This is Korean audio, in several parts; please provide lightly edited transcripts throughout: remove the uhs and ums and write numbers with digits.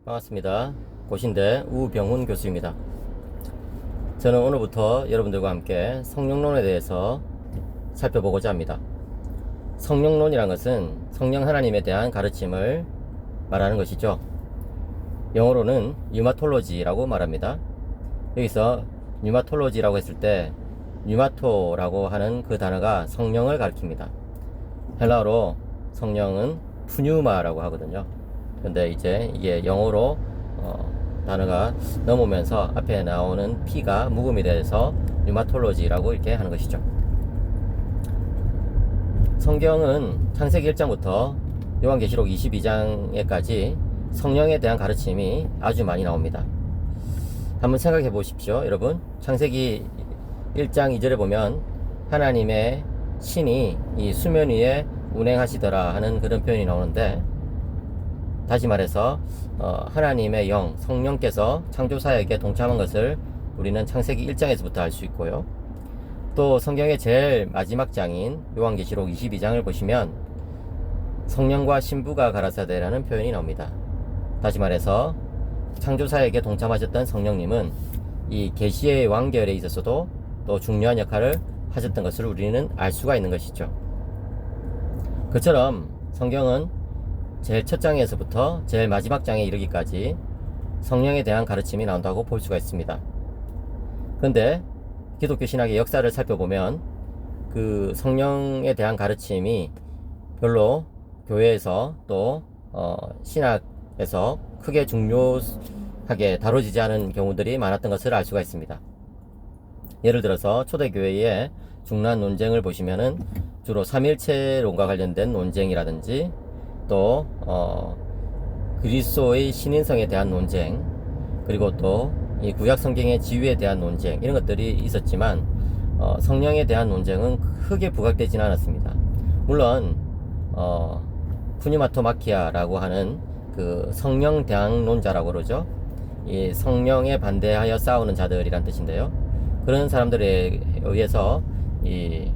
반갑습니다. 고신대 우병훈 교수입니다. 저는 오늘부터 여러분들과 함께 성령론에 대해서 살펴보고자 합니다. 성령론이란 것은 성령 하나님에 대한 가르침을 말하는 것이죠. 영어로는 뉴마톨로지라고 말합니다. 여기서 뉴마톨로지라고 했을 때 뉴마토라고 하는 그 단어가 성령을 가리킵니다. 헬라어로 성령은 푸뉴마라고 하거든요. 근데 이제 이게 영어로 단어가 넘으면서 앞에 나오는 P가 묵음이 돼서 뉴마톨로지라고 이렇게 하는 것이죠. 성경은 창세기 1장부터 요한계시록 22장에까지 성령에 대한 가르침이 아주 많이 나옵니다. 한번 생각해 보십시오, 여러분. 창세기 1장 2절에 보면 하나님의 신이 이 수면 위에 운행하시더라 하는 그런 표현이 나오는데, 다시 말해서 하나님의 영, 성령께서 창조사역에 동참한 것을 우리는 창세기 1장에서부터 알 수 있고요. 또 성경의 제일 마지막 장인 요한계시록 22장을 보시면 성령과 신부가 가라사대라는 표현이 나옵니다. 다시 말해서 창조사역에 동참하셨던 성령님은 이 계시의 완결에 있어서도 또 중요한 역할을 하셨던 것을 우리는 알 수가 있는 것이죠. 그처럼 성경은 제일 첫 장에서부터 제일 마지막 장에 이르기까지 성령에 대한 가르침이 나온다고 볼 수가 있습니다. 그런데 기독교 신학의 역사를 살펴보면 그 성령에 대한 가르침이 별로 교회에서 또 신학에서 크게 중요하게 다뤄지지 않은 경우들이 많았던 것을 알 수가 있습니다. 예를 들어서 초대교회의 중란 논쟁을 보시면은 주로 삼일체론과 관련된 논쟁이라든지 또 그리스도의 신인성에 대한 논쟁, 그리고 또 이 구약 성경의 지위에 대한 논쟁, 이런 것들이 있었지만 성령에 대한 논쟁은 크게 부각되지는 않았습니다. 물론 푸니마토마키아라고 하는 그 성령 대항론자라고 그러죠. 이 성령에 반대하여 싸우는 자들이란 뜻인데요. 그런 사람들에 의해서 이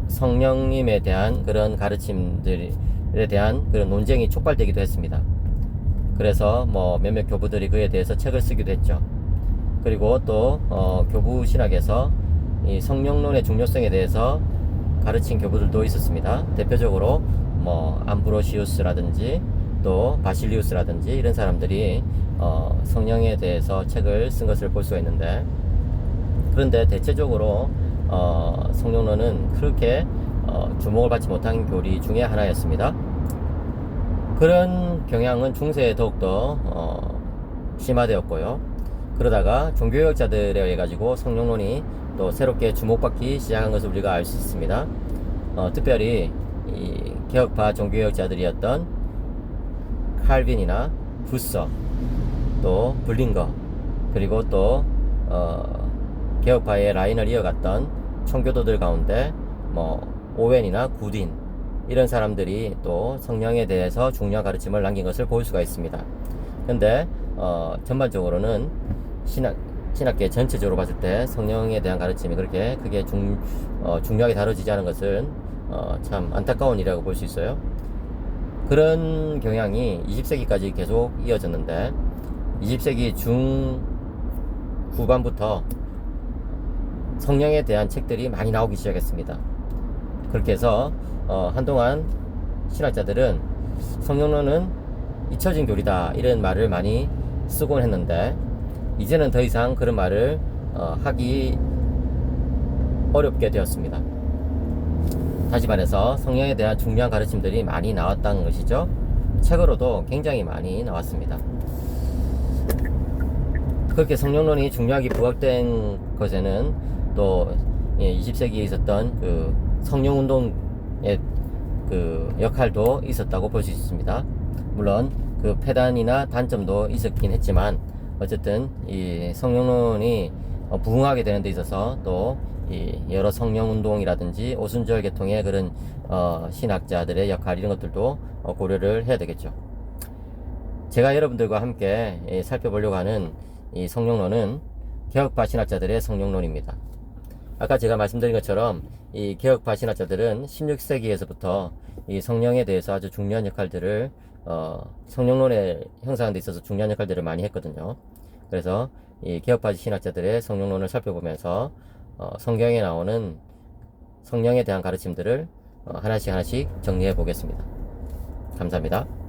성령님에 대한 그런 가르침들에 대한 그런 논쟁이 촉발되기도 했습니다. 그래서 몇몇 교부들이 그에 대해서 책을 쓰기도 했죠. 그리고 또 교부 신학에서 이 성령론의 중요성에 대해서 가르친 교부들도 있었습니다. 대표적으로 암브로시우스라든지 또 바실리우스라든지 이런 사람들이 성령에 대해서 책을 쓴 것을 볼 수가 있는데, 그런데 대체적으로 성령론은 그렇게 주목을 받지 못한 교리 중에 하나였습니다. 그런 경향은 중세에 더욱더 심화되었고요. 그러다가 종교개혁자들에 의해 가지고 성령론이 또 새롭게 주목받기 시작한 것을 우리가 알 수 있습니다. 특별히 이 개혁파 종교개혁자들이었던 칼빈이나 부서, 또 블링거, 그리고 또 개혁파의 라인을 이어갔던 청교도들 가운데 오웬이나 구딘, 이런 사람들이 또 성령에 대해서 중요한 가르침을 남긴 것을 볼 수가 있습니다. 근데 전반적으로는 신학계 전체적으로 봤을 때 성령에 대한 가르침이 그렇게 크게 중요하게 다뤄지지 않은 것은 참 안타까운 일이라고 볼 수 있어요. 그런 경향이 20세기까지 계속 이어졌는데 20세기 중후반부터 성령에 대한 책들이 많이 나오기 시작했습니다. 그렇게 해서 한동안 신학자들은 성령론은 잊혀진 교리다 이런 말을 많이 쓰곤 했는데, 이제는 더 이상 그런 말을 하기 어렵게 되었습니다. 다시 말해서 성령에 대한 중요한 가르침들이 많이 나왔다는 것이죠. 책으로도 굉장히 많이 나왔습니다. 그렇게 성령론이 중요하게 부각된 것에는 또 20세기에 있었던 그 성령운동의 그 역할도 있었다고 볼 수 있습니다. 물론 그 폐단이나 단점도 있었긴 했지만 어쨌든 이 성령론이 부흥하게 되는 데 있어서 또 이 여러 성령운동이라든지 오순절 계통의 그런 신학자들의 역할, 이런 것들도 고려를 해야 되겠죠. 제가 여러분들과 함께 살펴보려고 하는 이 성령론은 개혁파 신학자들의 성령론입니다. 아까 제가 말씀드린 것처럼 이 개혁파 신학자들은 16세기에서부터 이 성령에 대해서 아주 중요한 역할들을 성령론의 형성하는 데 있어서 중요한 역할들을 많이 했거든요. 그래서 이 개혁파지 신학자들의 성령론을 살펴보면서 성경에 나오는 성령에 대한 가르침들을 하나씩 정리해 보겠습니다. 감사합니다.